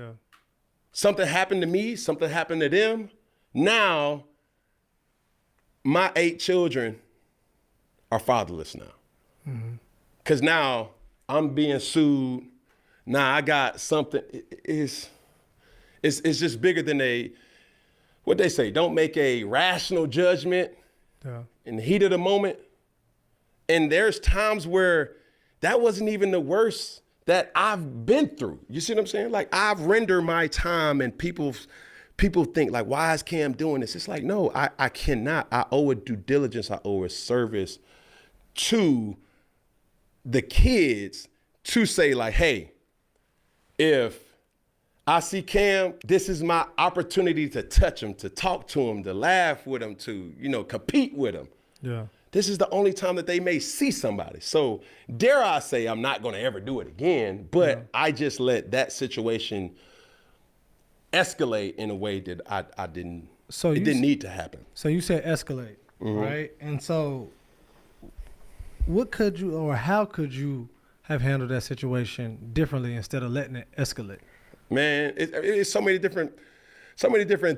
Yeah. Something happened to me, something happened to them. Now, my 8 children are fatherless now. Because now I'm being sued. Now I got something. It's just bigger than what they say, don't make a rational judgment in the heat of the moment. And there's times where that wasn't even the worst that I've been through. You see what I'm saying? Like, I've rendered my time, and people think like, why is Cam doing this? It's like, no, I cannot. I owe a due diligence. I owe a service to the kids to say like, hey, if I see Cam, this is my opportunity to touch him, to talk to him, to laugh with him, to, compete with him. Yeah. This is the only time that they may see somebody. So dare I say I'm not going to ever do it again, but I just let that situation escalate in a way that I didn't, it didn't need to happen. So you said escalate, right? And so what could you, or how could you have handled that situation differently instead of letting it escalate? Man, it's so many different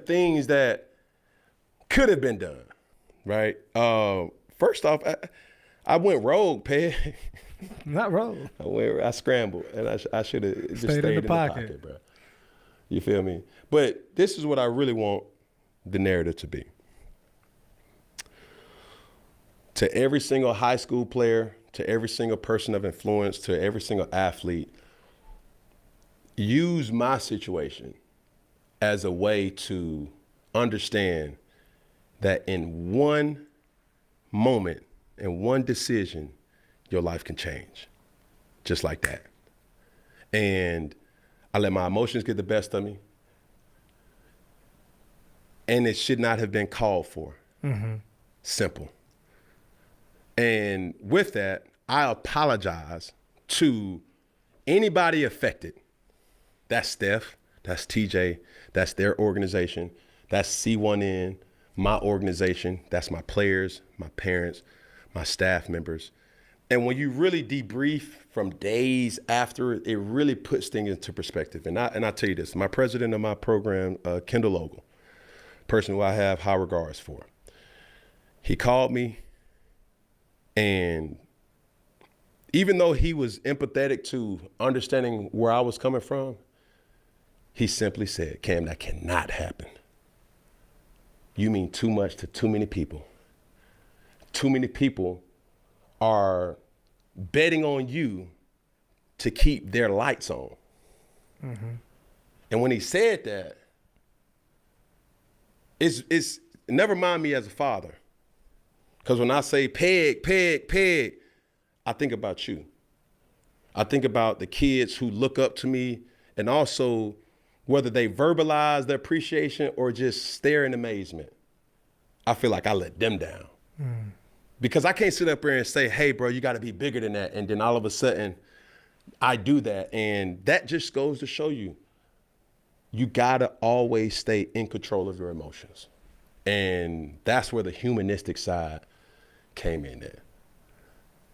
things that could have been done, right? First off, I went rogue, Peg. Not rogue. I scrambled, and I should have just stayed in the pocket, bro. You feel me? But this is what I really want the narrative to be. To every single high school player, to every single person of influence, to every single athlete, use my situation as a way to understand that in one moment, in one decision, your life can change. Just like that. And I let my emotions get the best of me. And it should not have been called for. Simple. And with that, I apologize to anybody affected. That's Steph, that's TJ, that's their organization, that's C1N, my organization, that's my players, my parents, my staff members. And when you really debrief from days after, it really puts things into perspective. And I tell you this, my president of my program, Kendall Ogle, person who I have high regards for, he called me, and even though he was empathetic to understanding where I was coming from, he simply said, Cam, that cannot happen. You mean too much to too many people. Too many people are betting on you to keep their lights on. And when he said that, it's never mind me as a father. Because when I say Peg, I think about you. I think about the kids who look up to me, and also whether they verbalize their appreciation or just stare in amazement. I feel like I let them down. Because I can't sit up here and say, hey, bro, you got to be bigger than that. And then all of a sudden, I do that. And that just goes to show you, you got to always stay in control of your emotions. And that's where the humanistic side came in there.